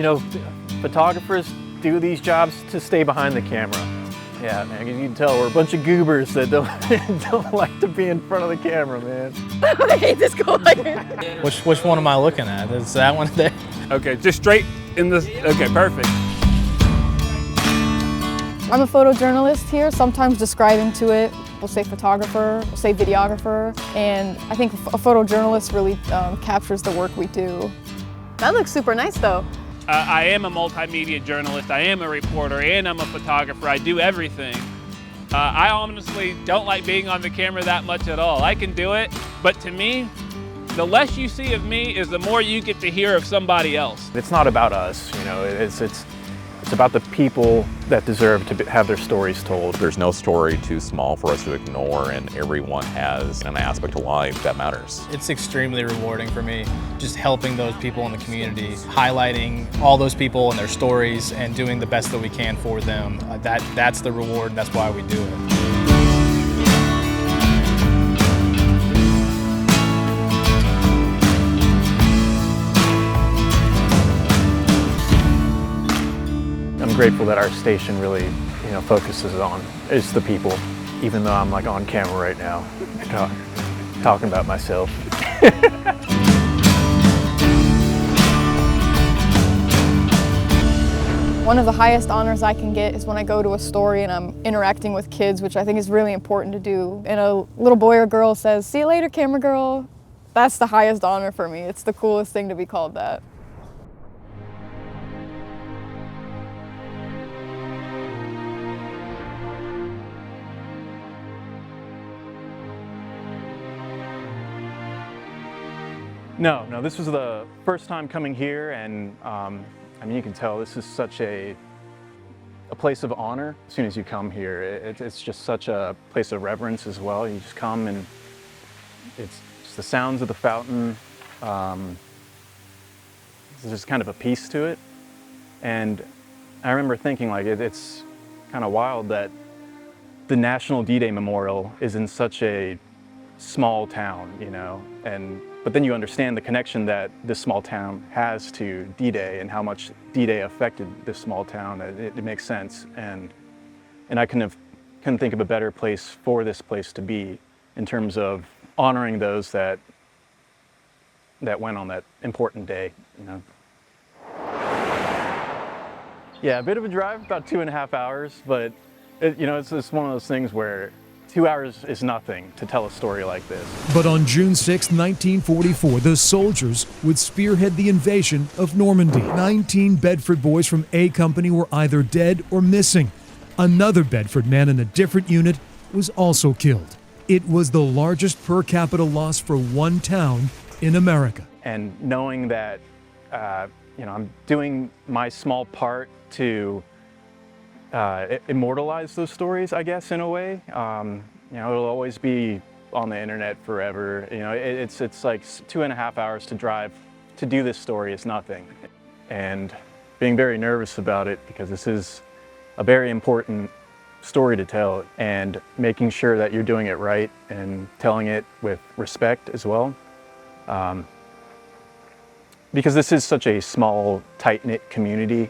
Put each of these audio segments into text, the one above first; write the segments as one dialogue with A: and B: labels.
A: know, photographers do these jobs to stay behind the camera. Yeah, man, you can tell we're a bunch of goobers that don't like to be in front of the camera, man.
B: I hate this color.
C: Which one am I looking at? Is that one there?
D: Okay, just straight in this. Okay, perfect.
B: I'm a photojournalist here, sometimes describing to it. We'll say photographer, we'll say videographer, and I think a photojournalist really captures the work we do. That looks super nice though.
D: I am a multimedia journalist, I am a reporter, and I'm a photographer. I do everything. I honestly don't like being on the camera that much at all. I can do it, but to me, the less you see of me is the more you get to hear of somebody else.
A: It's not about us, you know, it's about the people that deserve to have their stories told.
E: There's no story too small for us to ignore, and everyone has an aspect of life that matters.
C: It's extremely rewarding for me, just helping those people in the community, highlighting all those people and their stories and doing the best that we can for them. That's the reward, that's why we do it.
A: I'm grateful that our station really, you know, focuses on is the people, even though I'm like on camera right now, talking about myself.
B: One of the highest honors I can get is when I go to a story and I'm interacting with kids, which I think is really important to do. And a little boy or girl says, "See you later, camera girl." That's the highest honor for me. It's the coolest thing to be called that.
A: No, this was the first time coming here, and I mean, you can tell this is such a place of honor. As soon as you come here, it's just such a place of reverence as well. You just come and it's just the sounds of the fountain. There's just kind of a peace to it. And I remember thinking, like, it's kind of wild that the National D-Day Memorial is in such a small town, you know, but then you understand the connection that this small town has to D-Day and how much D-Day affected this small town. It makes sense, and I couldn't think of a better place for this place to be in terms of honoring those that went on that important day, you know. Yeah, a bit of a drive, about 2.5 hours, but you know, it's one of those things where 2 hours is nothing to tell a story like this.
F: But on June 6, 1944, the soldiers would spearhead the invasion of Normandy. 19 Bedford boys from A Company were either dead or missing. Another Bedford man in a different unit was also killed. It was the largest per capita loss for one town in America.
A: And knowing that, you know, I'm doing my small part to immortalize those stories, I guess, in a way. You know, it'll always be on the internet forever. You know, it's like 2.5 hours to drive to do this story is nothing. And being very nervous about it because this is a very important story to tell, and making sure that you're doing it right and telling it with respect as well. Because this is such a small, tight-knit community,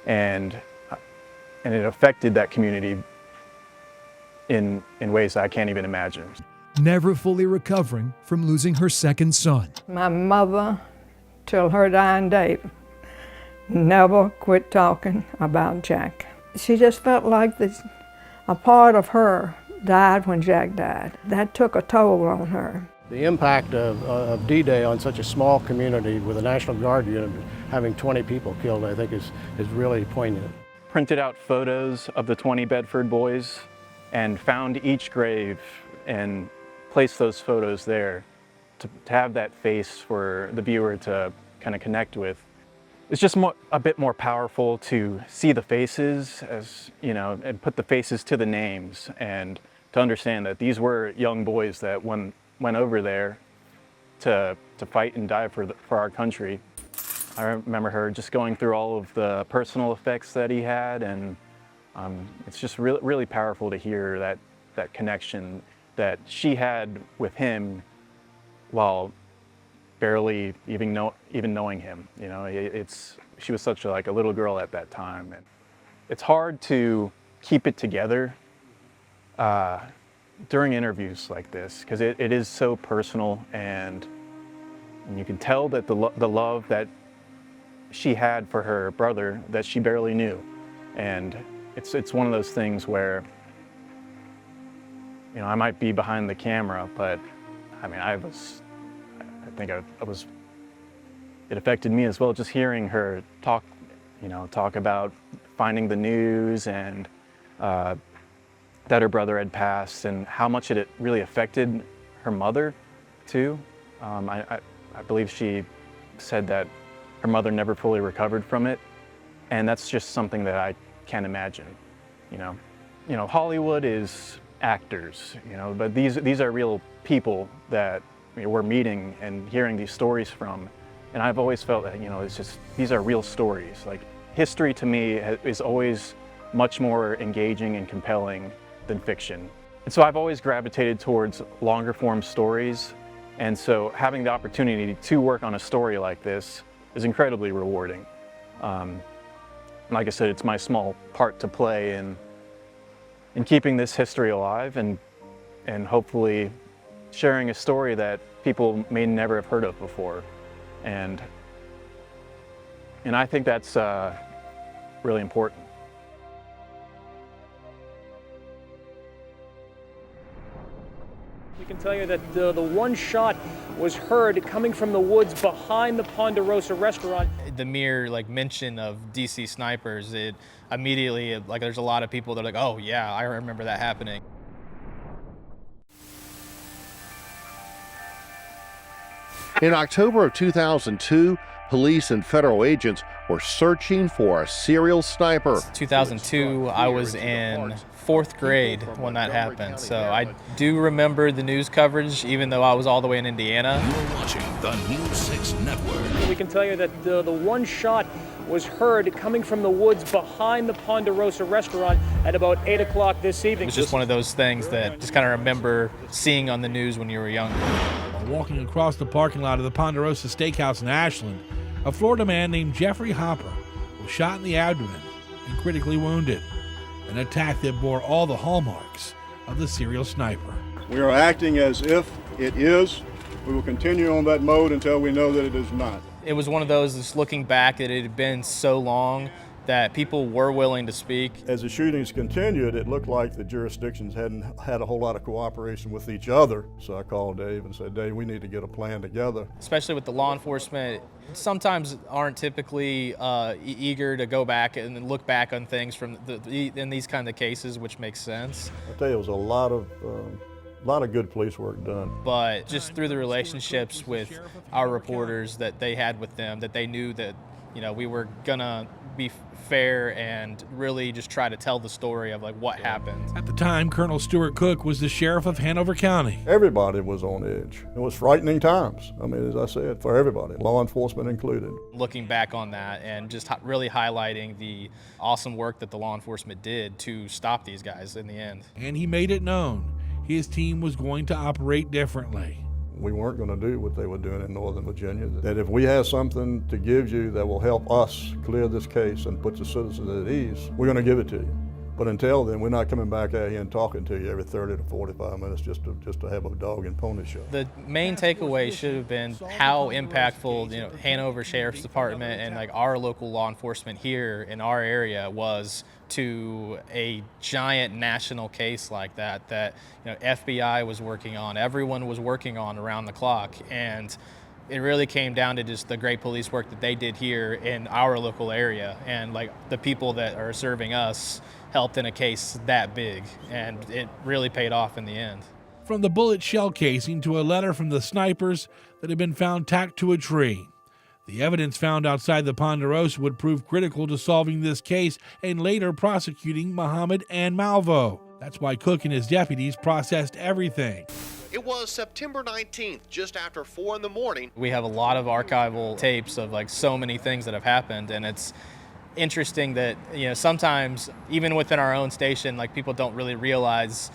A: and it affected that community in ways I can't even imagine.
F: Never fully recovering from losing her second son.
G: My mother, till her dying day, never quit talking about Jack. She just felt like a part of her died when Jack died. That took a toll on her.
H: The impact of D-Day on such a small community with a National Guard unit having 20 people killed, I think is really poignant.
A: Printed out photos of the 20 Bedford boys and found each grave and placed those photos there to have that face for the viewer to kind of connect with. It's just a bit more powerful to see the faces, as you know, and put the faces to the names, and to understand that these were young boys that went over there to fight and die for our country. I remember her just going through all of the personal effects that he had, and it's just really powerful to hear that connection that she had with him while barely even knowing him. You know, she was such a little girl at that time. And it's hard to keep it together during interviews like this, because it is so personal, and you can tell that the love that she had for her brother that she barely knew. And it's one of those things where, you know, I might be behind the camera, but I mean, it affected me as well, just hearing her talk about finding the news and that her brother had passed, and how much it really affected her mother too. I believe she said that her mother never fully recovered from it, and that's just something that I can't imagine. You know, Hollywood is actors, you know, but these are real people that we're meeting and hearing these stories from. And I've always felt that, you know, these are real stories. Like, history to me is always much more engaging and compelling than fiction. And so I've always gravitated towards longer form stories. And so having the opportunity to work on a story like this is incredibly rewarding. Like I said, it's my small part to play in keeping this history alive, and hopefully sharing a story that people may never have heard of before. And I think that's really important.
I: We can tell you that the one shot was heard coming from the woods behind the Ponderosa restaurant.
C: The mere mention of DC snipers, it immediately, there's a lot of people that are like, oh yeah, I remember that happening.
J: In October of 2002, police and federal agents were searching for a serial sniper.
C: 2002, I was in 4th grade when that happened, so I do remember the news coverage, even though I was all the way in Indiana.
K: You're watching the News 6 Network.
I: We can tell you that the one shot was heard coming from the woods behind the Ponderosa restaurant at about 8 o'clock this evening.
C: It was just one of those things that just kind of remember seeing on the news when you were younger.
L: While walking across the parking lot of the Ponderosa Steakhouse in Ashland, a Florida man named Jeffrey Hopper was shot in the abdomen and critically wounded. An attack that bore all the hallmarks of the serial sniper.
M: We are acting as if it is. We will continue on that mode until we know that it is not.
C: It was one of those, just looking back, that it had been so long that people were willing to speak.
M: As the shootings continued, it looked like the jurisdictions hadn't had a whole lot of cooperation with each other. So I called Dave and said, Dave, we need to get a plan together.
C: Especially with the law enforcement, sometimes aren't typically eager to go back and look back on things from in these kind of cases, which makes sense.
M: I tell you, it was a lot of good police work done.
C: But just through the relationships with our reporters that they had with them, that they knew that, you know, we were gonna be fair and really just try to tell the story of what happened.
L: At the time, Colonel Stuart Cook was the sheriff of Hanover County.
M: Everybody was on edge. It was frightening times. I mean, as I said, for everybody, law enforcement included.
C: Looking back on that and just really highlighting the awesome work that the law enforcement did to stop these guys in the end.
L: And he made it known his team was going to operate differently.
M: We weren't going to do what they were doing in Northern Virginia. That if we have something to give you that will help us clear this case and put the citizens at ease, we're going to give it to you. But until then, we're not coming back out here and talking to you every 30 to 45 minutes just to have a dog and pony show.
C: The main takeaway should have been how impactful, Hanover Sheriff's Department and our local law enforcement here in our area was to a giant national case like that FBI was working on, everyone was working on around the clock, and it really came down to just the great police work that they did here in our local area, and the people that are serving us helped in a case that big, and it really paid off in the end.
L: From the bullet shell casing to a letter from the snipers that had been found tacked to a tree, the evidence found outside the Ponderosa would prove critical to solving this case and later prosecuting Muhammad and Malvo. That's why Cook and his deputies processed everything.
N: It was September 19th, just after 4 in the morning.
C: We have a lot of archival tapes of so many things that have happened, and it's interesting that sometimes even within our own station, people don't really realize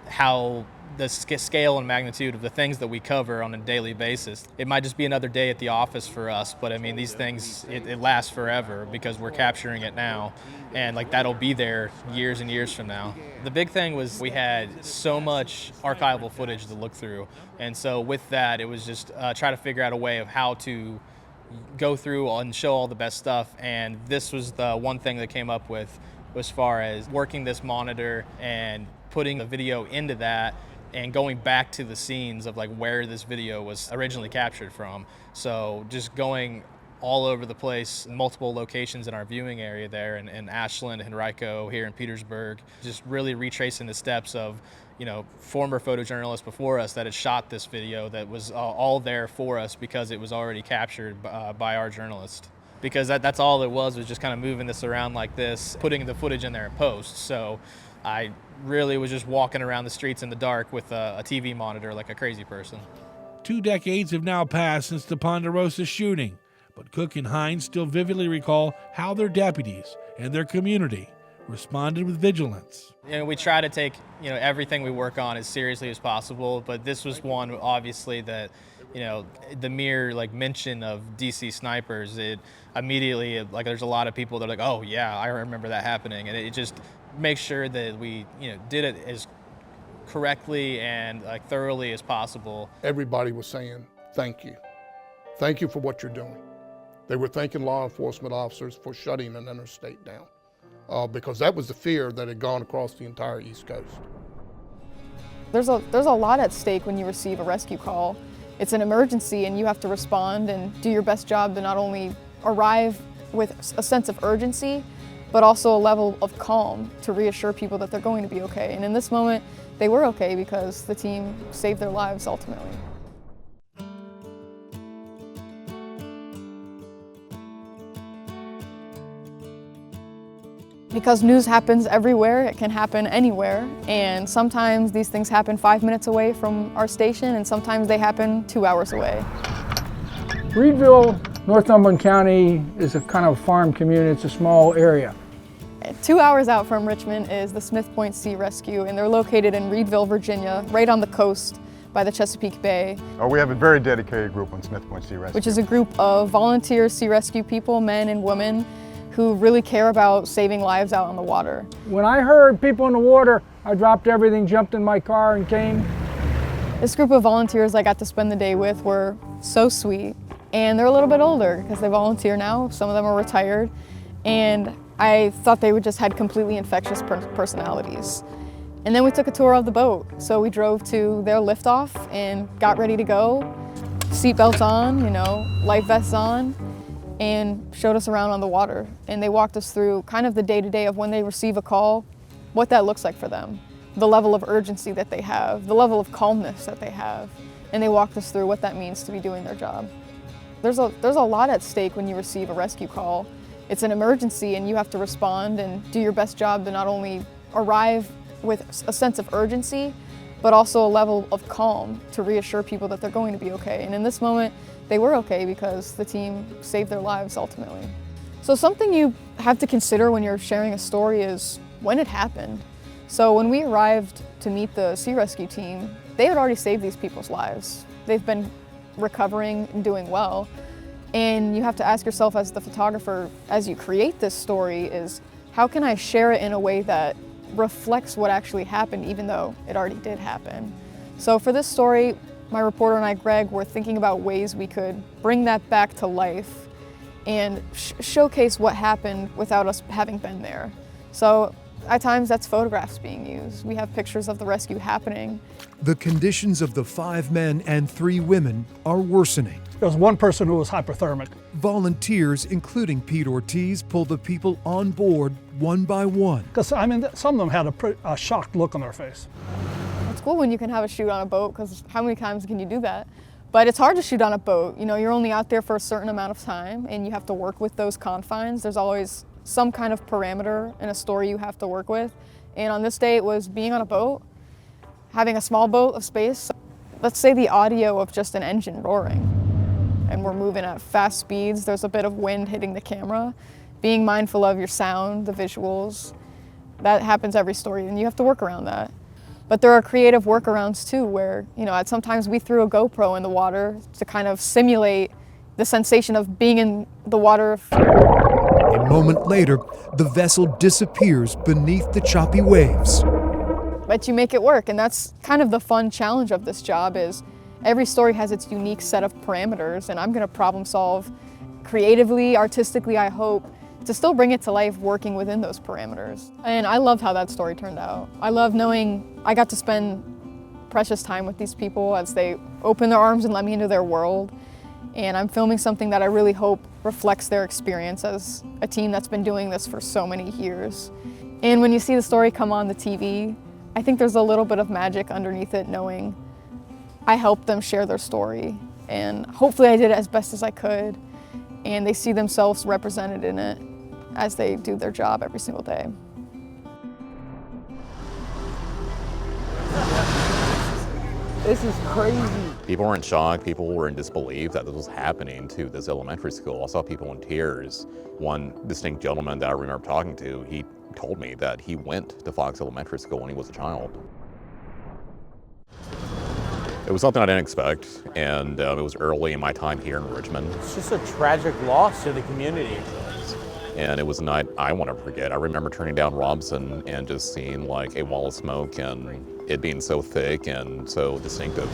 C: how the scale and magnitude of the things that we cover on a daily basis. It might just be another day at the office for us, but I mean, these things, it lasts forever because we're capturing it now, and like that'll be there years and years from now. The big thing was we had so much archival footage to look through, and so with that, it was just try to figure out a way of how to go through and show all the best stuff, and this was the one thing that came up with as far as working this monitor and putting the video into that and going back to the scenes of like where this video was originally captured from. So just going all over the place, multiple locations in our viewing area there in Ashland, Henrico, here in Petersburg, just really retracing the steps of, you know, former photojournalists before us that had shot this video that was all there for us because it was already captured by our journalist. Because that's all it was just kind of moving this around like this, putting the footage in there in post. So I really was just walking around the streets in the dark with a TV monitor like a crazy person.
L: 2 decades have now passed since the Ponderosa shooting, but Cook and Hines still vividly recall how their deputies and their community responded with vigilance.
C: You know, we try to take, you know, everything we work on as seriously as possible, but this was one obviously that, you know, the mere like mention of DC snipers, it immediately, like, there's a lot of people that are like, oh yeah, I remember that happening, and it just makes sure that we, you know, did it as correctly and like thoroughly as possible.
O: Everybody was saying thank you for what you're doing. They were thanking law enforcement officers for shutting an interstate down, because that was the fear that had gone across the entire East Coast.
B: There's a lot at stake when you receive a rescue call. It's an emergency and you have to respond and do your best job to not only arrive with a sense of urgency, but also a level of calm to reassure people that they're going to be okay. And in this moment, they were okay because the team saved their lives ultimately. Because news happens everywhere, it can happen anywhere, and sometimes these things happen 5 minutes away from our station, and sometimes they happen 2 hours away.
P: Reedville, Northumberland County is a kind of farm community. It's a small area.
B: 2 hours out from Richmond is the Smith Point Sea Rescue, and they're located in Reedville, Virginia, right on the coast by the Chesapeake Bay.
Q: We have a very dedicated group on Smith Point Sea Rescue,
B: which is a group of volunteer sea rescue people, men and women, who really care about saving lives out on the water.
P: When I heard people in the water, I dropped everything, jumped in my car and came.
B: This group of volunteers I got to spend the day with were so sweet, and they're a little bit older because they volunteer now. Some of them are retired, and I thought they just had completely infectious personalities. And then we took a tour of the boat. So we drove to their liftoff and got ready to go. Seatbelts on, you know, life vests on, and showed us around on the water. And they walked us through kind of the day-to-day of when they receive a call, what that looks like for them, the level of urgency that they have, the level of calmness that they have. And they walked us through what that means to be doing their job. There's a lot at stake when you receive a rescue call. It's an emergency and you have to respond and do your best job to not only arrive with a sense of urgency, but also a level of calm to reassure people that they're going to be okay. And in this moment, they were okay because the team saved their lives ultimately. So something you have to consider when you're sharing a story is when it happened. So when we arrived to meet the sea rescue team, they had already saved these people's lives. They've been recovering and doing well. And you have to ask yourself as the photographer, as you create this story, is how can I share it in a way that reflects what actually happened, even though it already did happen? So for this story, my reporter and I, Greg, were thinking about ways we could bring that back to life and showcase what happened without us having been there. So at times that's photographs being used. We have pictures of the rescue happening.
F: The conditions of the 5 men and 3 women are worsening.
R: There was one person who was hypothermic.
F: Volunteers, including Pete Ortiz, pulled the people on board one by one.
R: Because, I mean, some of them had a shocked look on their face.
B: It's cool when you can have a shoot on a boat, because how many times can you do that? But it's hard to shoot on a boat. You know, you're only out there for a certain amount of time, and you have to work with those confines. There's always some kind of parameter in a story you have to work with. And on this day, it was being on a boat, having a small boat of space. Let's say the audio of just an engine roaring, and we're moving at fast speeds. There's a bit of wind hitting the camera. Being mindful of your sound, the visuals, that happens every story, and you have to work around that. But there are creative workarounds too, where, sometimes we threw a GoPro in the water to kind of simulate the sensation of being in the water.
F: A moment later, the vessel disappears beneath the choppy waves.
B: But you make it work, and that's kind of the fun challenge of this job is every story has its unique set of parameters, and I'm gonna problem solve creatively, artistically, I hope, to still bring it to life working within those parameters. And I loved how that story turned out. I love knowing I got to spend precious time with these people as they open their arms and let me into their world. And I'm filming something that I really hope reflects their experience as a team that's been doing this for so many years. And when you see the story come on the TV, I think there's a little bit of magic underneath it, knowing I helped them share their story. And hopefully I did it as best as I could. And they see themselves represented in it as they do their job every single day.
S: This is crazy.
E: People were in shock. People were in disbelief that this was happening to this elementary school. I saw people in tears. One distinct gentleman that I remember talking to, he told me that he went to Fox Elementary School when he was a child. It was something I didn't expect, and it was early in my time here in Richmond.
S: It's just a tragic loss to the community.
E: And it was a night I won't ever forget. I remember turning down Robson and just seeing like a wall of smoke and it being so thick and so distinctive.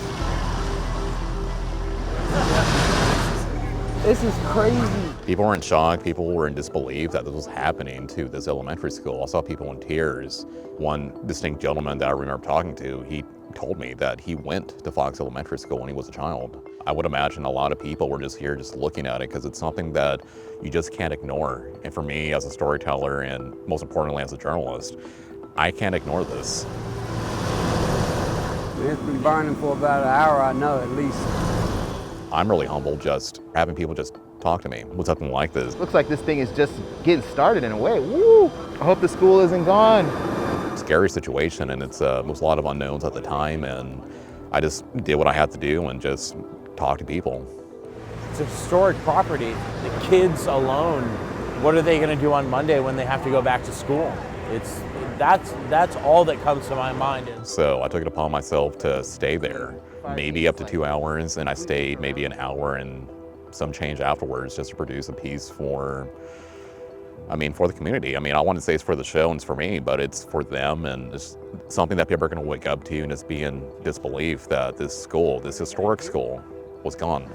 S: This is crazy.
E: People were in shock. People were in disbelief that this was happening to this elementary school. I saw people in tears. One distinct gentleman that I remember talking to, he told me that he went to Fox Elementary School when he was a child. I would imagine a lot of people were just here just looking at it because it's something that you just can't ignore. And for me as a storyteller and most importantly as a journalist, I can't ignore this.
T: It's been burning for about an hour, I know at least.
E: I'm really humbled just having people just talk to me with something like this.
U: Looks like this thing is just getting started in a way. Woo! I hope the school isn't gone.
E: Scary situation, and it was a lot of unknowns at the time, and I just did what I had to do and just talk to people.
S: It's a historic property. The kids alone, what are they going to do on Monday when they have to go back to school? That's all that comes to my mind.
E: So I took it upon myself to stay there, maybe up to 2 hours, and I stayed maybe an hour and some change afterwards just to produce a piece for the community. I want to say it's for the show and it's for me, but it's for them, and it's something that people are going to wake up to and just be in disbelief that this school, this historic school, was gone.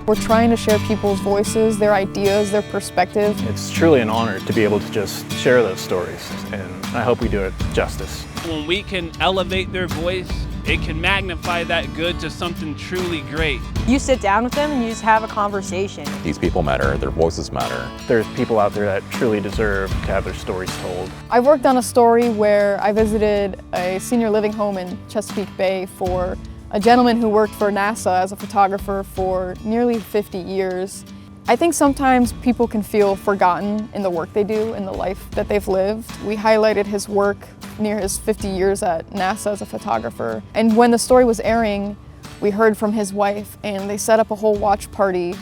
B: We're trying to share people's voices, their ideas, their perspective.
A: It's truly an honor to be able to just share those stories, and I hope we do it justice.
D: When we can elevate their voice, it can magnify that good to something truly great.
V: You sit down with them and you just have a conversation.
E: These people matter, their voices matter.
A: There's people out there that truly deserve to have their stories told.
B: I worked on a story where I visited a senior living home in Chesapeake Bay for a gentleman who worked for NASA as a photographer for nearly 50 years. I think sometimes people can feel forgotten in the work they do, in the life that they've lived. We highlighted his work near his 50 years at NASA as a photographer. And when the story was airing, we heard from his wife, and they set up a whole watch party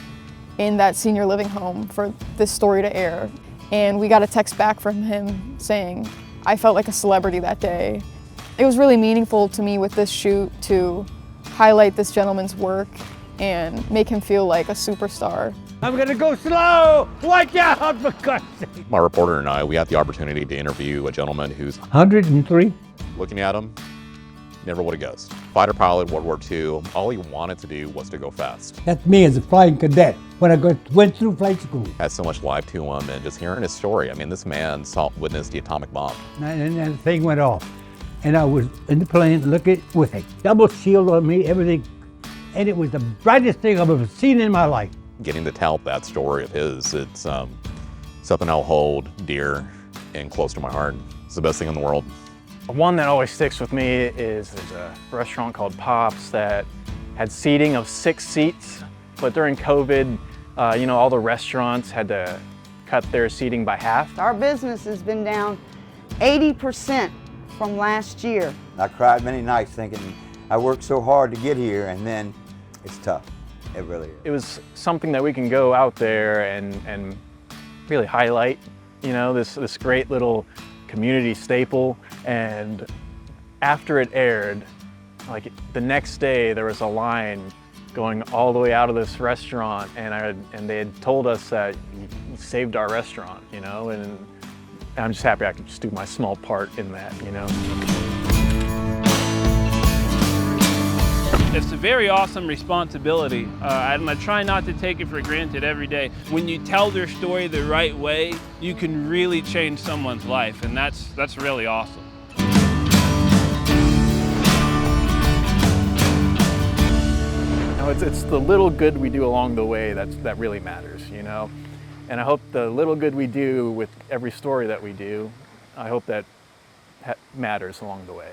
B: in that senior living home for this story to air. And we got a text back from him saying, I felt like a celebrity that day. It was really meaningful to me with this shoot to highlight this gentleman's work and make him feel like a superstar.
S: I'm gonna go slow! Watch out, for God's sake!
E: My reporter and I, we had the opportunity to interview a gentleman who's
P: 103.
E: Looking at him, never would have guessed. Fighter pilot, World War II, all he wanted to do was to go fast.
T: That's me as a flying cadet when I went through flight school.
E: Had so much life to him, and just hearing his story, this man witnessed the atomic bomb.
T: And the thing went off. And I was in the plane looking with a double shield on me, everything. And it was the brightest thing I've ever seen in my life.
E: Getting to tell that story of his, it's something I'll hold dear and close to my heart. It's the best thing in the world.
A: One that always sticks with me is there's a restaurant called Pops that had seating of 6 seats, but during COVID, all the restaurants had to cut their seating by half.
W: Our business has been down 80% from last year.
X: I cried many nights thinking I worked so hard to get here, and then it's tough.
G: It really is.
A: It was something that we can go out there and really highlight, you know, this great little community staple. And after it aired, like the next day there was a line going all the way out of this restaurant, and they had told us that you saved our restaurant, you know, and I'm just happy I could just do my small part in that, you know.
D: It's a very awesome responsibility, and I try not to take it for granted every day. When you tell their story the right way, you can really change someone's life, and that's really awesome.
A: It's the little good we do along the way that really matters, you know? And I hope the little good we do with every story that we do, I hope that matters along the way.